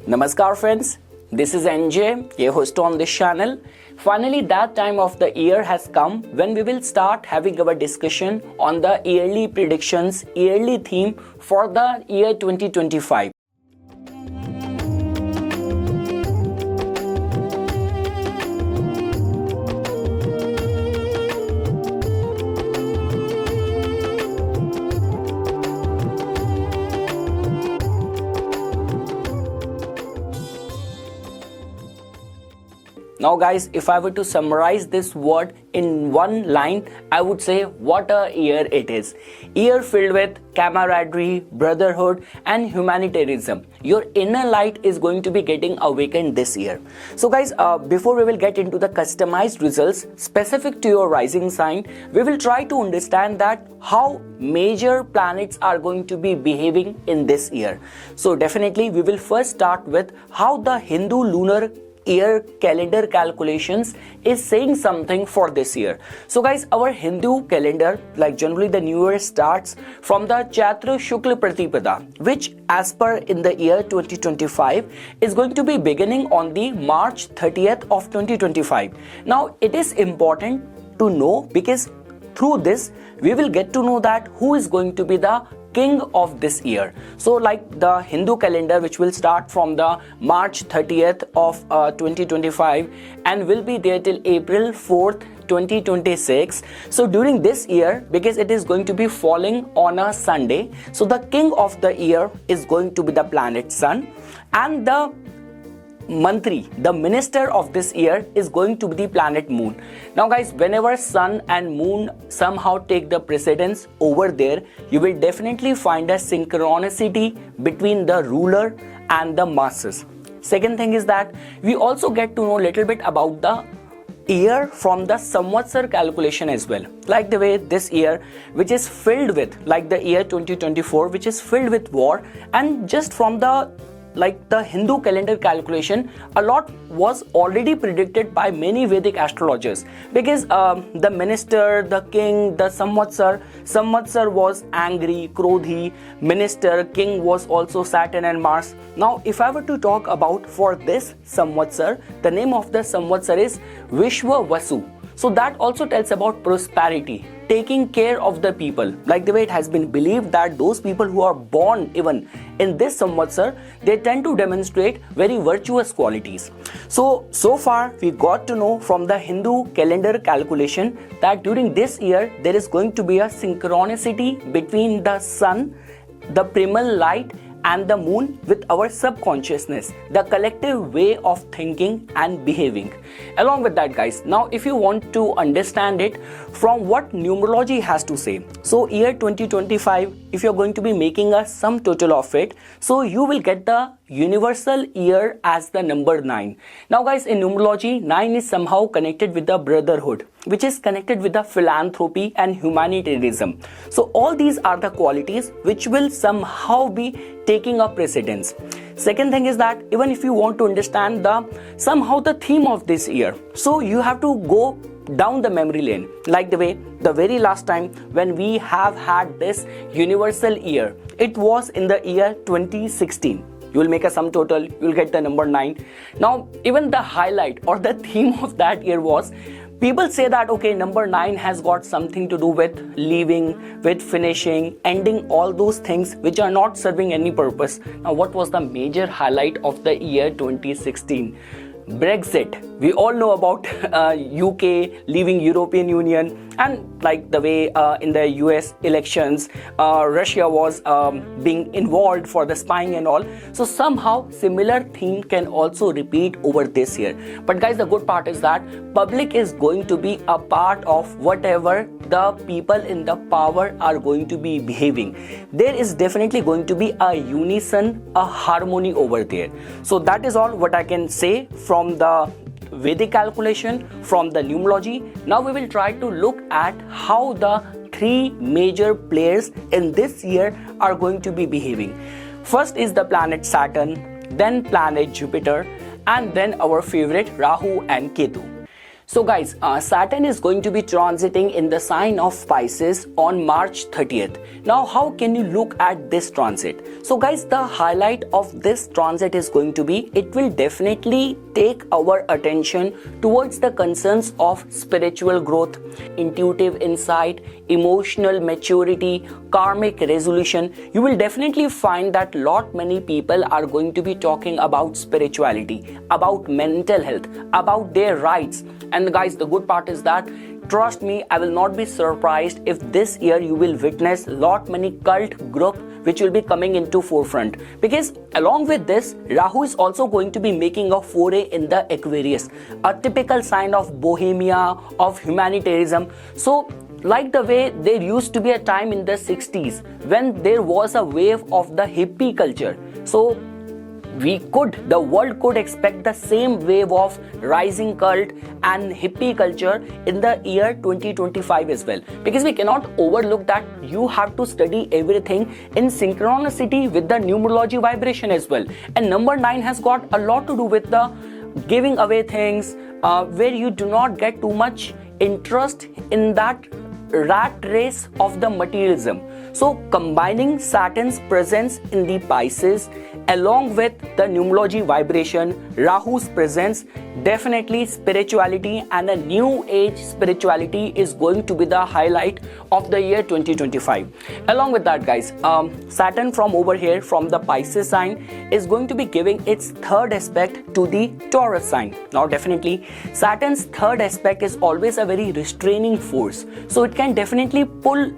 Namaskar friends, this is NJ, your host on this channel. Finally, that time of the year has come when we will start having our discussion on the yearly predictions, yearly theme for the year 2025. Now guys, if I were to summarize this word in one line, I would say what a year it is. Year filled with camaraderie, brotherhood and humanitarianism. Your inner light is going to be getting awakened this year. So guys, before we will get into the customized results specific to your rising sign, we will try to understand that how major planets are going to be behaving in this year. So definitely we will first start with how the Hindu lunar year calendar calculations is saying something for this year. So guys, our Hindu calendar, like generally the new year starts from the Chaitra Shukla Pratipada, which as per in the year 2025 is going to be beginning on the March 30th of 2025. Now it is important to know because through this we will get to know that who is going to be the king of this year. So like the Hindu calendar, which will start from the March 30th of 2025 and will be there till April 4th 2026. So during this year, because it is going to be falling on a Sunday, so the king of the year is going to be the planet Sun, and the Mantri, the minister of this year, is going to be the planet Moon. Now guys, whenever Sun and Moon somehow take the precedence over there, you will definitely find a synchronicity between the ruler and the masses. Second thing is that we also get to know a little bit about the year from the samvatsar calculation as well, like the way this year, which is filled with, like the year 2024, which is filled with war, and just from the Hindu calendar calculation, a lot was already predicted by many Vedic astrologers, because the minister, the king, the samvatsar was angry, krodhi, minister, king was also Saturn and Mars. Now if I were to talk about for this samvatsar, the name of the samvatsar is Vishwa Vasu. So that also tells about prosperity, taking care of the people, like the way it has been believed that those people who are born even in this samvatsar, they tend to demonstrate very virtuous qualities. So far we got to know from the Hindu calendar calculation that during this year there is going to be a synchronicity between the sun, the primal light and the moon with our subconsciousness, the collective way of thinking and behaving. Along with that guys, now if you want to understand it from what numerology has to say, so year 2025, if you're going to be making a sum total of it, so you will get the universal year as the number 9. Now guys, in numerology, 9 is somehow connected with the brotherhood, which is connected with the philanthropy and humanitarianism. So all these are the qualities which will somehow be taking a precedence. Second thing is that even if you want to understand somehow the theme of this year, so you have to go down the memory lane, like the way the very last time when we have had this universal year, it was in the year 2016. You will make a sum total, you will get the number 9. Now even the highlight or the theme of that year was, people say that okay, number 9 has got something to do with leaving, with finishing, ending all those things which are not serving any purpose. Now what was the major highlight of the year 2016? Brexit. We all know about UK leaving European Union, and like the way in the US elections, Russia was being involved for the spying and all. So somehow similar theme can also repeat over this year. But guys, the good part is that public is going to be a part of whatever the people in the power are going to be behaving. There is definitely going to be a unison, a harmony over there. So that is all what I can say from the Vedic calculation, from the numerology. Now we will try to look at how the three major players in this year are going to be behaving. First is the planet Saturn, then planet Jupiter, and then our favorite Rahu and Ketu. So guys, Saturn is going to be transiting in the sign of Pisces on March 30th. Now how can you look at this transit? So guys, the highlight of this transit is going to be, it will definitely take our attention towards the concerns of spiritual growth, intuitive insight, emotional maturity, karmic resolution. You will definitely find that many people are going to be talking about spirituality, about mental health, about their rights. And guys, the good part is that, trust me, I will not be surprised if this year you will witness many cult group which will be coming into forefront, because along with this, Rahu is also going to be making a foray in the Aquarius, a typical sign of bohemia, of humanitarianism. So like the way there used to be a time in the 60s when there was a wave of the hippie culture, so the world could expect the same wave of rising cult and hippie culture in the year 2025 as well, because we cannot overlook that you have to study everything in synchronicity with the numerology vibration as well. And number 9 has got a lot to do with the giving away things, where you do not get too much interest in that rat race of the materialism. So combining Saturn's presence in the Pisces along with the numerology vibration, Rahu's presence, definitely spirituality and a new age spirituality is going to be the highlight of the year 2025. Along with that guys, Saturn from over here, from the Pisces sign, is going to be giving its third aspect to the Taurus sign. Now definitely Saturn's third aspect is always a very restraining force, so it can definitely pull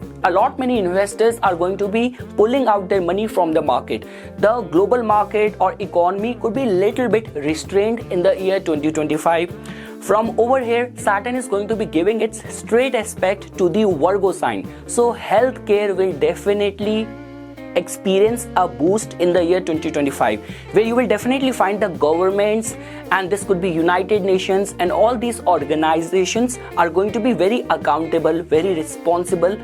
many investors are going to be pulling out their money from the market. The global market or economy could be little bit restrained in the year 2025. From over here, Saturn is going to be giving its straight aspect to the Virgo sign. So healthcare will definitely experience a boost in the year 2025, where you will definitely find the governments, and this could be United Nations, and all these organizations are going to be very accountable, very responsible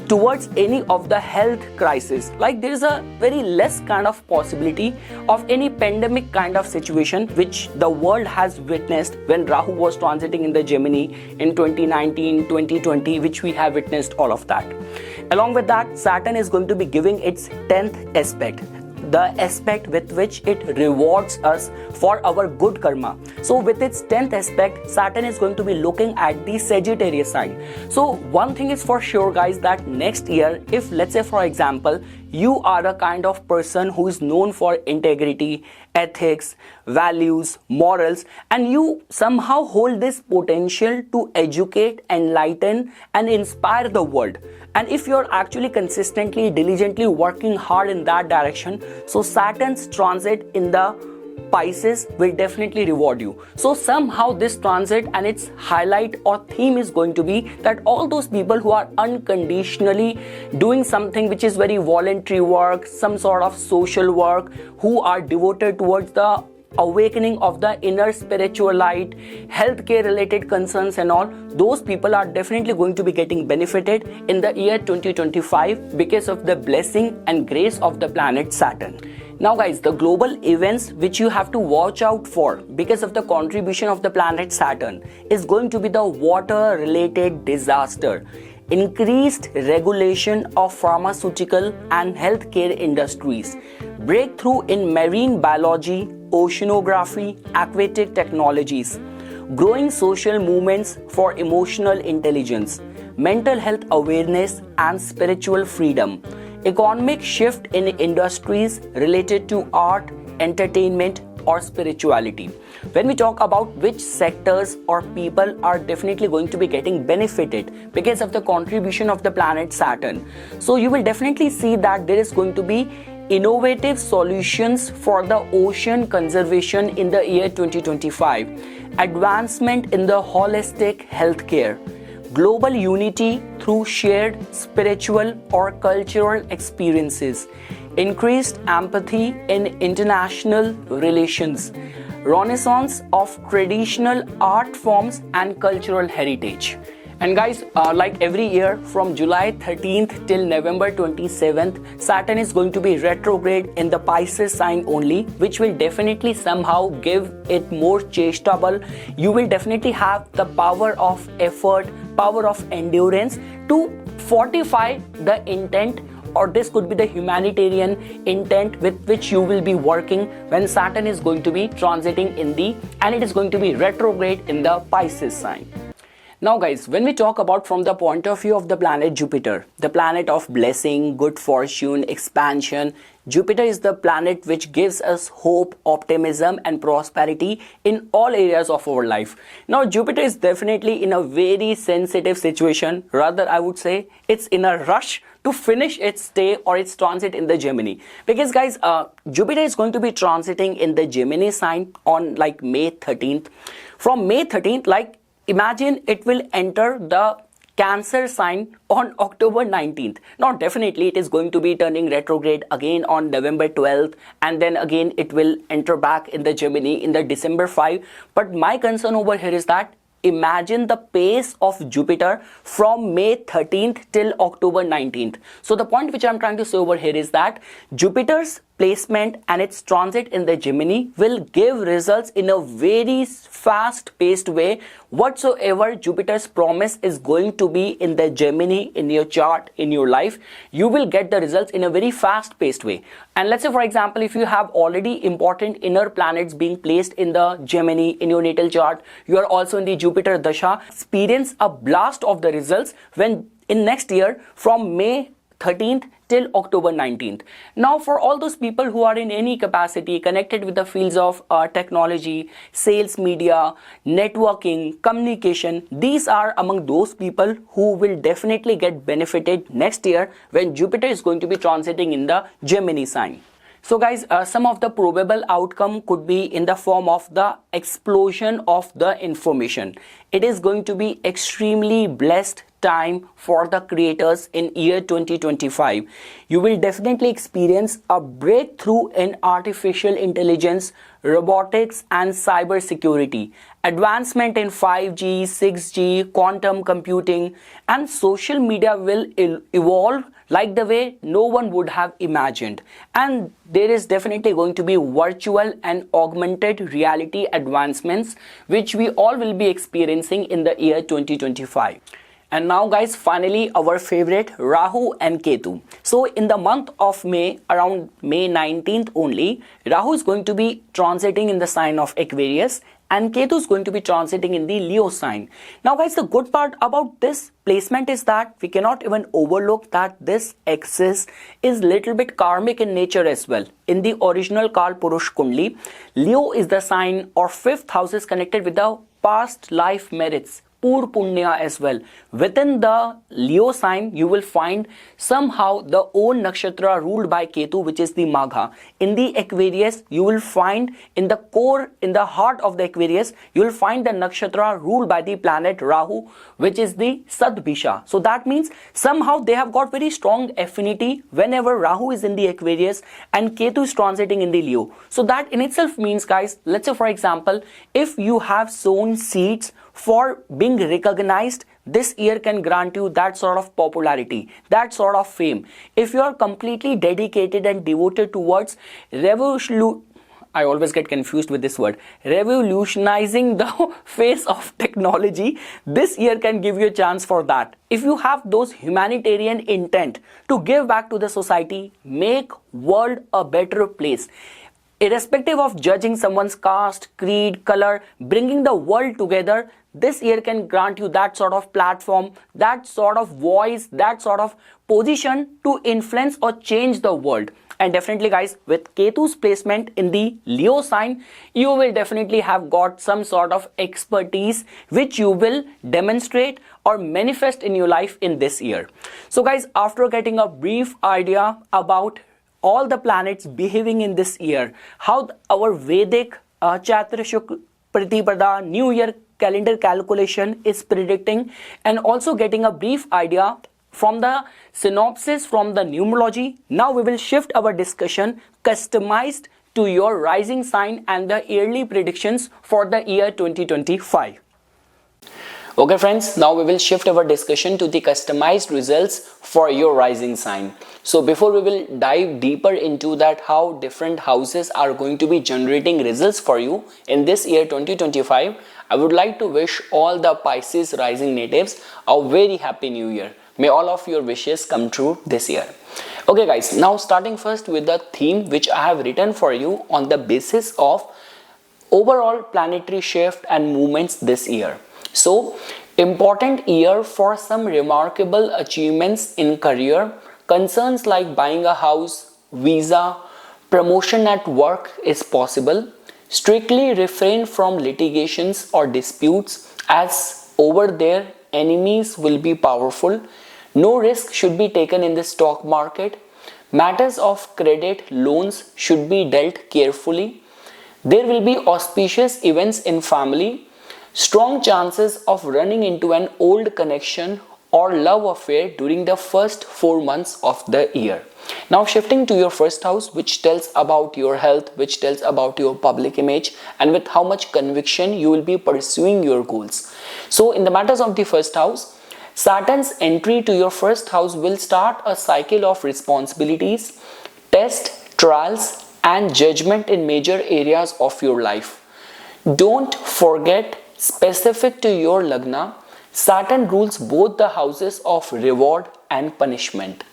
towards any of the health crisis. Like there is a very less kind of possibility of any pandemic kind of situation which the world has witnessed when Rahu was transiting in the Gemini in 2019, 2020, which we have witnessed all of that. Along with that, Saturn is going to be giving its 10th aspect, the aspect with which it rewards us for our good karma. So with its 10th aspect, Saturn is going to be looking at the Sagittarius sign. So one thing is for sure guys, that next year, if let's say for example, you are a kind of person who is known for integrity, ethics, values, morals, and you somehow hold this potential to educate, enlighten and inspire the world, and if you're actually consistently, diligently working hard in that direction, so Saturn's transit in the Pisces will definitely reward you. So somehow this transit and its highlight or theme is going to be that all those people who are unconditionally doing something which is very voluntary work, some sort of social work, who are devoted towards the awakening of the inner spiritual light, healthcare related concerns and all, those people are definitely going to be getting benefited in the year 2025 because of the blessing and grace of the planet Saturn. Now guys, the global events which you have to watch out for because of the contribution of the planet Saturn is going to be the water related disaster, increased regulation of pharmaceutical and healthcare industries, breakthrough in marine biology, oceanography, aquatic technologies, growing social movements for emotional intelligence, mental health awareness and spiritual freedom, economic shift in industries related to art, entertainment or spirituality. When we talk about which sectors or people are definitely going to be getting benefited because of the contribution of the planet Saturn, so you will definitely see that there is going to be innovative solutions for the ocean conservation in the year 2025, advancement in the holistic healthcare, global unity through shared spiritual or cultural experiences, increased empathy in international relations, renaissance of traditional art forms and cultural heritage. And guys, like every year from July 13th till November 27th, Saturn is going to be retrograde in the Pisces sign only, which will definitely somehow give it more chastable. You will definitely have the power of effort, power of endurance to fortify the intent, or this could be the humanitarian intent with which you will be working when Saturn is going to be transiting in the, and it is going to be retrograde in the Pisces sign. Now guys, when we talk about from the point of view of the planet Jupiter, the planet of blessing, good fortune, expansion, Jupiter is the planet which gives us hope, optimism and prosperity in all areas of our life. Now Jupiter is definitely in a very sensitive situation, rather I would say it's in a rush to finish its stay or its transit in the Gemini. Because guys, Jupiter is going to be transiting in the Gemini sign on like May 13th. From May 13th, like imagine it will enter the Cancer sign on October 19th. Now definitely it is going to be turning retrograde again on November 12th, and then again it will enter back in the Gemini in the December 5. But my concern over here is that imagine the pace of Jupiter from May 13th till October 19th. So the point which I'm trying to say over here is that Jupiter's placement and its transit in the Gemini will give results in a very fast paced way. Whatsoever Jupiter's promise is going to be in the Gemini, in your chart, in your life, you will get the results in a very fast paced way. And let's say for example, if you have already important inner planets being placed in the Gemini in your natal chart, you are also in the Jupiter Dasha, experience a blast of the results when in next year from May 13th till October 19th. Now for all those people who are in any capacity connected with the fields of technology, sales, media, networking, communication, these are among those people who will definitely get benefited next year when Jupiter is going to be transiting in the Gemini sign. So guys, some of the probable outcome could be in the form of the explosion of the information. It is going to be extremely blessed time for the creators in year 2025. You will definitely experience a breakthrough in artificial intelligence, robotics and cyber security, advancement in 5G, 6G, quantum computing, and social media will evolve like the way no one would have imagined. And there is definitely going to be virtual and augmented reality advancements which we all will be experiencing in the year 2025. And now guys, finally our favorite Rahu and Ketu. So in the month of May, around May 19th only, Rahu is going to be transiting in the sign of Aquarius and Ketu is going to be transiting in the Leo sign. Now guys, the good part about this placement is that we cannot even overlook that this axis is little bit karmic in nature as well. In the original Kal Purush Kundli, Leo is the sign or fifth house is connected with the past life merits, Pur Punya as well. Within the Leo sign, you will find somehow the own nakshatra ruled by Ketu, which is the Magha. In the Aquarius, you will find in the core, in the heart of the Aquarius, you will find the nakshatra ruled by the planet Rahu, which is the Sadbhisha. So that means somehow they have got very strong affinity whenever Rahu is in the Aquarius and Ketu is transiting in the Leo. So that in itself means, guys, let's say for example, if you have sown seeds for being recognized, this year can grant you that sort of popularity, that sort of fame. If you are completely dedicated and devoted towards I always get confused with this word, revolutionizing the face of technology, this year can give you a chance for that. If you have those humanitarian intent to give back to the society, make world a better place. Irrespective of judging someone's caste, creed, color, bringing the world together, this year can grant you that sort of platform, that sort of voice, that sort of position to influence or change the world. And definitely guys, with Ketu's placement in the Leo sign, you will definitely have got some sort of expertise which you will demonstrate or manifest in your life in this year. So guys, after getting a brief idea about all the planets behaving in this year, how our Vedic Chaitra Shukla Pratipada New Year calendar calculation is predicting, and also getting a brief idea from the synopsis from the numerology, now we will shift our discussion customized to your rising sign and the yearly predictions for the year 2025. Okay friends, now we will shift our discussion to the customized results for your rising sign. So before we will dive deeper into that, how different houses are going to be generating results for you in this year 2025, I would like to wish all the Pisces rising natives a very happy new year. May all of your wishes come true this year. Okay guys, now starting first with the theme which I have written for you on the basis of overall planetary shift and movements this year. So, important year for some remarkable achievements in career. Concerns like buying a house, visa, promotion at work is possible. Strictly refrain from litigations or disputes, as over there enemies will be powerful. No risk should be taken in the stock market. Matters of credit, loans should be dealt carefully. There will be auspicious events in family. Strong chances of running into an old connection or love affair during the first 4 months of the year. Now shifting to your first house, which tells about your health, which tells about your public image, and with how much conviction you will be pursuing your goals. So in the matters of the first house, Saturn's entry to your first house will start a cycle of responsibilities, tests, trials, and judgment in major areas of your life. Don't forget, specific to your Lagna, Saturn rules both the houses of reward and punishment.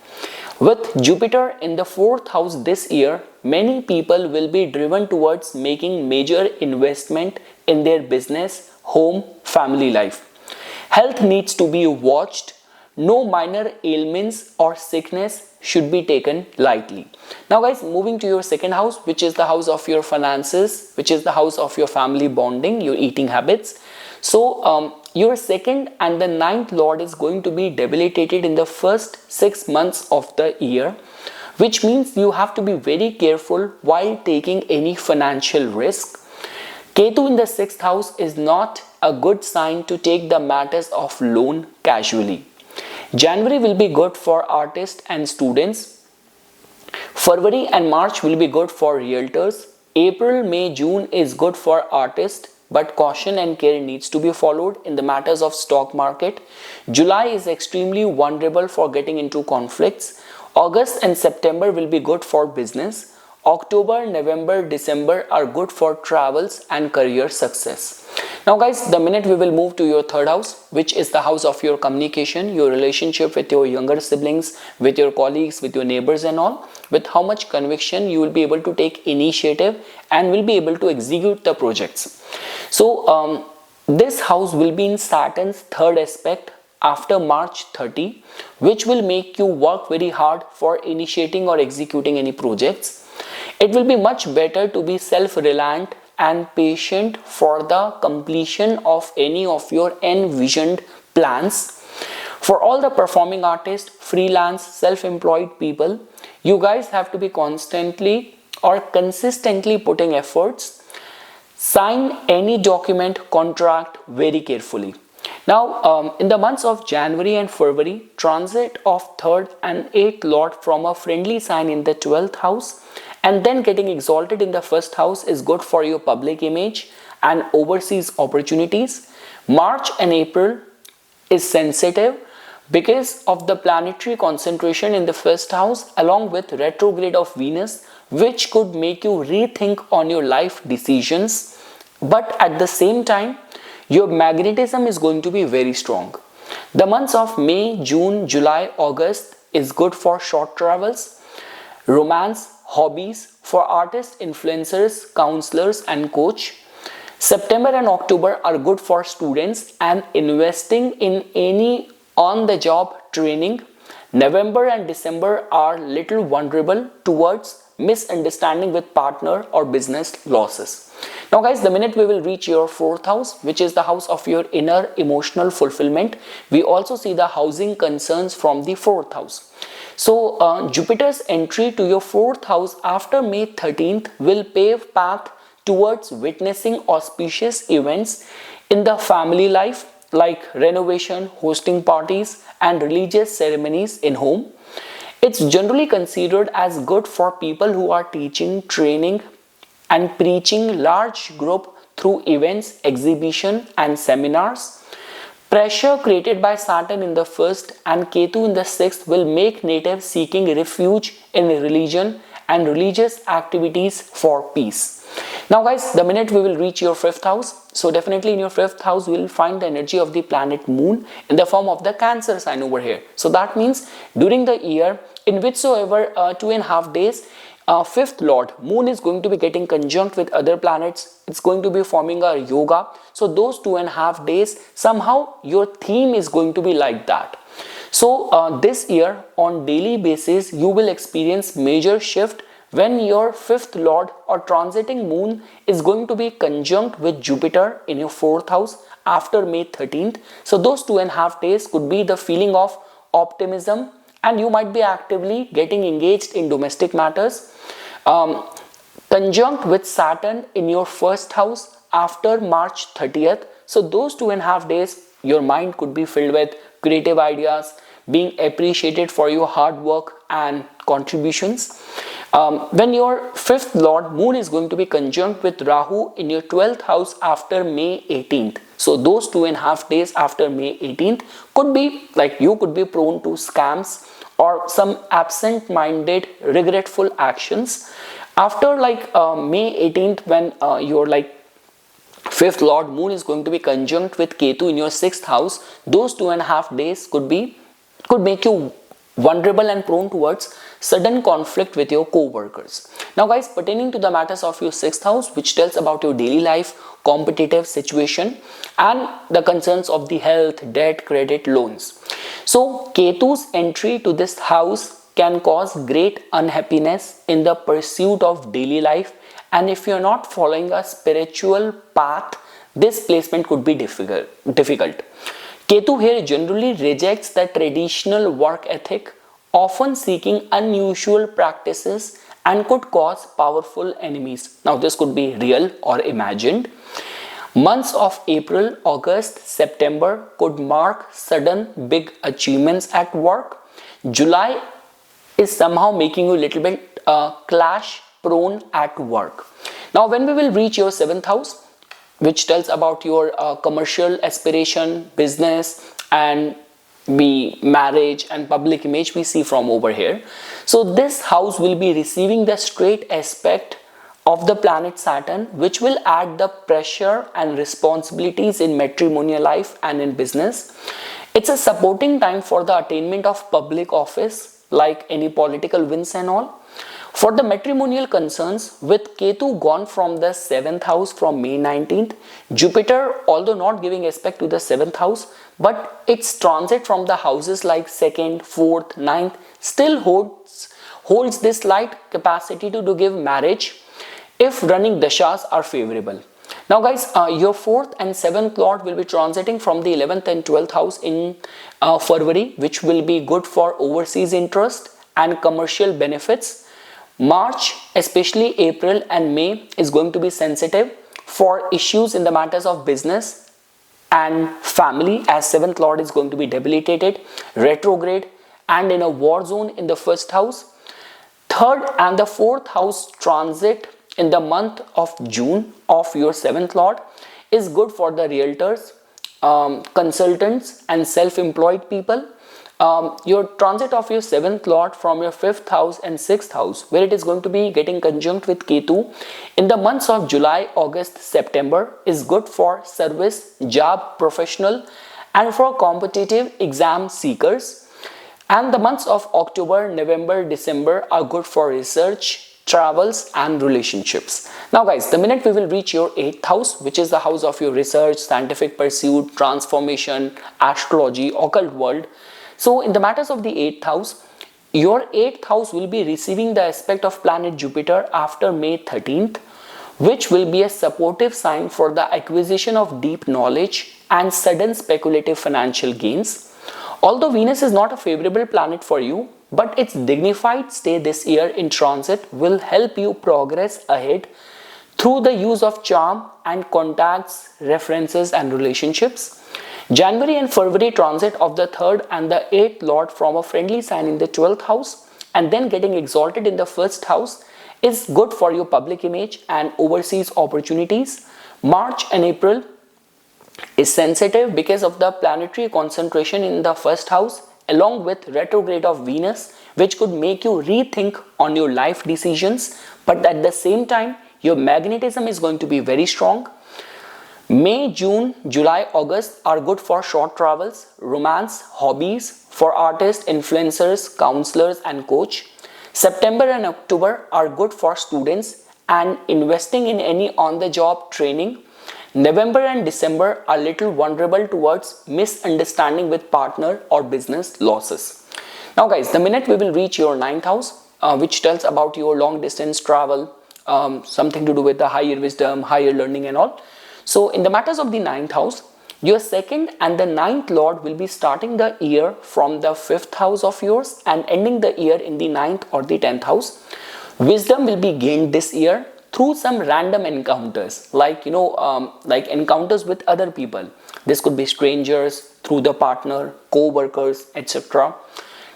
With Jupiter in the 4th house this year, many people will be driven towards making major investment in their business, home, family life. Health needs to be watched. No minor ailments or sickness should be taken lightly. Now guys, moving to your second house, which is the house of your finances, which is the house of your family bonding, your eating habits. So your second and the ninth lord is going to be debilitated in the first 6 months of the year, which means you have to be very careful while taking any financial risk. Ketu in the 6th house is not a good sign to take the matters of loan casually. January will be good for artists and students. February and March will be good for realtors. April, May, June is good for artists, but caution and care needs to be followed in the matters of stock market. July is extremely vulnerable for getting into conflicts. August and September will be good for business. October, November, December are good for travels and career success. Now guys, the minute we will move to your third house, which is the house of your communication, your relationship with your younger siblings, with your colleagues, with your neighbors and all, with how much conviction you will be able to take initiative and will be able to execute the projects. So this house will be in Saturn's third aspect after March 30, which will make you work very hard for initiating or executing any projects. It will be much better to be self-reliant and patient for the completion of any of your envisioned plans. For all the performing artists, freelance, self-employed people, you guys have to be constantly or consistently putting efforts. Sign any document, contract very carefully. Now, in the months of January and February, transit of 3rd and 8th lord from a friendly sign in the 12th house and then getting exalted in the 1st house is good for your public image and overseas opportunities. March and April is sensitive because of the planetary concentration in the 1st house along with retrograde of Venus, which could make you rethink on your life decisions. But at the same time, your magnetism is going to be very strong. The months of May, June, July, August is good for short travels, romance, hobbies, for artists, influencers, counselors and coach. September and October are good for students and investing in any on-the-job training. November and December are little vulnerable towards misunderstanding with partner or business losses. Now guys, the minute we will reach your 4th house, which is the house of your inner emotional fulfillment, we also see the housing concerns from the 4th house. So Jupiter's entry to your 4th house after May 13th will pave path towards witnessing auspicious events in the family life like renovation, hosting parties and religious ceremonies in home. It's generally considered as good for people who are teaching, training and preaching large group through events, exhibition and seminars. Pressure created by Saturn in the first and Ketu in the sixth will make natives seeking refuge in religion and religious activities for peace. Now guys, the minute we will reach your fifth house, so definitely in your fifth house we will find the energy of the planet moon in the form of the Cancer sign over here. So that means during the year, in whichsoever 2.5 days, fifth lord moon is going to be getting conjunct with other planets, it's going to be forming a yoga. So those 2.5 days, somehow your theme is going to be like that. So this year on daily basis you will experience major shift when your fifth lord or transiting moon is going to be conjunct with Jupiter in your fourth house after May 13th. So those 2.5 days could be the feeling of optimism, and you might be actively getting engaged in domestic matters. Conjunct with Saturn in your first house after March 30th. So those 2.5 days your mind could be filled with creative ideas, being appreciated for your hard work and contributions. When your fifth lord moon is going to be conjunct with Rahu in your 12th house after May 18th. So those 2.5 days after May 18th could be like you could be prone to scams or some absent-minded regretful actions. After May 18th, when your fifth lord moon is going to be conjunct with Ketu in your sixth house, those 2.5 days could make you vulnerable and prone towards sudden conflict with your co-workers. Now guys, pertaining to the matters of your sixth house, which tells about your daily life, competitive situation and the concerns of the health, debt, credit, loans. So Ketu's entry to this house can cause great unhappiness in the pursuit of daily life, and if you're not following a spiritual path, this placement could be difficult. Ketu here generally rejects the traditional work ethic, often seeking unusual practices, and could cause powerful enemies. Now this could be real or imagined. Months of April, August, September could mark sudden big achievements at work. July is somehow making you a little bit clash prone at work. Now when we will reach your seventh house, which tells about your commercial aspiration, business and the marriage and public image we see from over here. So this house will be receiving the straight aspect of the planet Saturn, which will add the pressure and responsibilities in matrimonial life and in business. It's a supporting time for the attainment of public office, like any political wins and all. For the matrimonial concerns, with Ketu gone from the 7th house from May 19th, Jupiter, although not giving aspect to the 7th house, but its transit from the houses like 2nd, 4th, 9th still holds this light capacity to give marriage if running dashas are favorable. Now guys, your 4th and 7th lord will be transiting from the 11th and 12th house in February, which will be good for overseas interest and commercial benefits. March, especially April and May, is going to be sensitive for issues in the matters of business and family, as 7th lord is going to be debilitated, retrograde and in a war zone in the 1st house. 3rd and the 4th house transit in the month of June of your 7th lord is good for the realtors, consultants and self-employed people. Your transit of your 7th lord from your 5th house and 6th house, where it is going to be getting conjunct with Ketu in the months of July, August, September, is good for service, job, professional and for competitive exam seekers. And the months of October, November, December are good for research, travels and relationships. Now guys, the minute we will reach your 8th house, which is the house of your research, scientific pursuit, transformation, astrology, occult world. So in the matters of the 8th house, your 8th house will be receiving the aspect of planet Jupiter after May 13th, which will be a supportive sign for the acquisition of deep knowledge and sudden speculative financial gains. Although Venus is not a favorable planet for you, but its dignified stay this year in transit will help you progress ahead through the use of charm and contacts, references and relationships. January and February transit of the 3rd and the 8th lord from a friendly sign in the 12th house and then getting exalted in the 1st house is good for your public image and overseas opportunities. March and April is sensitive because of the planetary concentration in the first house along with retrograde of Venus, which could make you rethink on your life decisions, but at the same time your magnetism is going to be very strong. May, June, July, August are good for short travels, romance, hobbies, for artists, influencers, counselors and coach. September and October are good for students and investing in any on-the-job training. November and December are little vulnerable towards misunderstanding with partner or business losses. Now guys, the minute we will reach your 9th house, which tells about your long distance travel, something to do with the higher wisdom, higher learning and all. So in the matters of the 9th house, your 2nd and the 9th lord will be starting the year from the 5th house of yours and ending the year in the 9th or the 10th house. Wisdom will be gained this year through some random encounters, like like encounters with other people. This could be strangers, through the partner, co-workers, etc.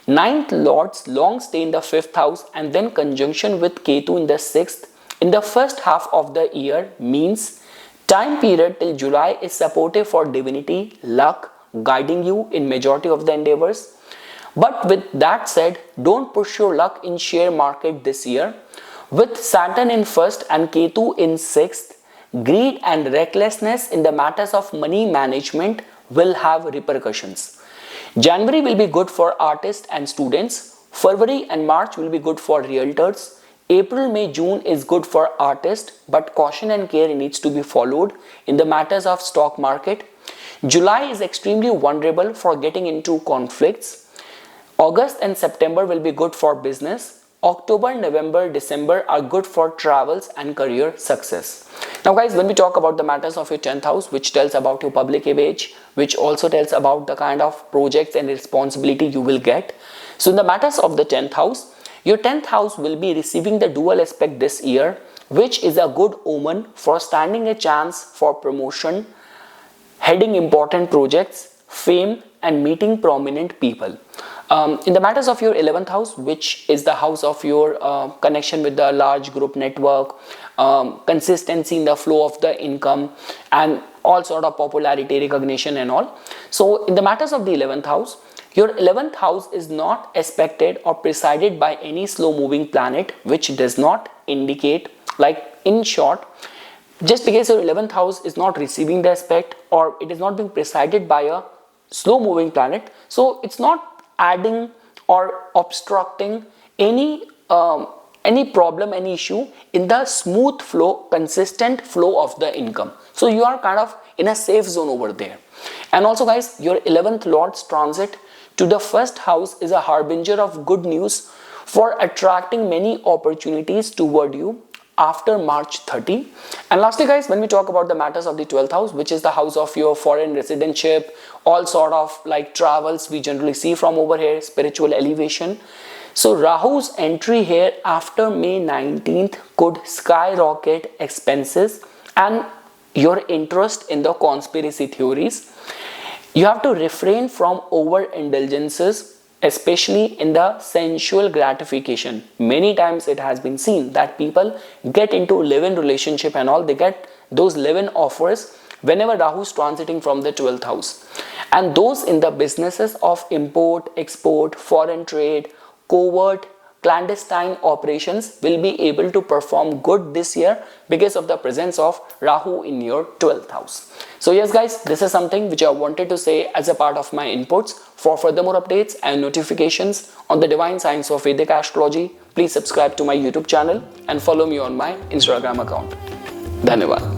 9th lord's long stay in the 5th house and then conjunction with Ketu in the 6th in the first half of the year means time period till July is supportive for divinity, luck, guiding you in majority of the endeavors. But with that said, don't push your luck in share market this year. With Saturn in 1st and Ketu in 6th, greed and recklessness in the matters of money management will have repercussions. January will be good for artists and students. February and March will be good for realtors. April, May, June is good for artists, but caution and care needs to be followed in the matters of stock market. July is extremely vulnerable for getting into conflicts. August and September will be good for business. October, November, December are good for travels and career success. Now guys, when we talk about the matters of your 10th house, which tells about your public image, which also tells about the kind of projects and responsibility you will get. So in the matters of the 10th house, your 10th house will be receiving the dual aspect this year, which is a good omen for standing a chance for promotion, heading important projects, fame and meeting prominent people. In the matters of your 11th house, which is the house of your connection with the large group network, consistency in the flow of the income and all sort of popularity, recognition and all. So in the matters of the 11th house, your 11th house is not aspected or presided by any slow moving planet, which does not indicate, like in short, just because your 11th house is not receiving the aspect or it is not being presided by a slow moving planet, so it's not adding or obstructing any problem, any issue in the smooth flow, consistent flow of the income. So you are kind of in a safe zone over there. And also guys, your 11th lord's transit to the 1st house is a harbinger of good news for attracting many opportunities toward you after March 30. And lastly guys, when we talk about the matters of the 12th house, which is the house of your foreign residentship, all sort of like travels we generally see from over here, spiritual elevation. So Rahu's entry here after May 19th could skyrocket expenses and your interest in the conspiracy theories. You have to refrain from overindulgences, especially in the sensual gratification. Many times it has been seen that people get into live-in relationship and all, they get those live-in offers whenever Rahu is transiting from the 12th house. And those in the businesses of import, export, foreign trade, covert, clandestine operations will be able to perform good this year because of the presence of Rahu in your 12th house. So yes guys, this is something which I wanted to say as a part of my inputs. For furthermore updates and notifications on the divine science of Vedic astrology, please subscribe to my YouTube channel and follow me on my Instagram account. Dhanyavad.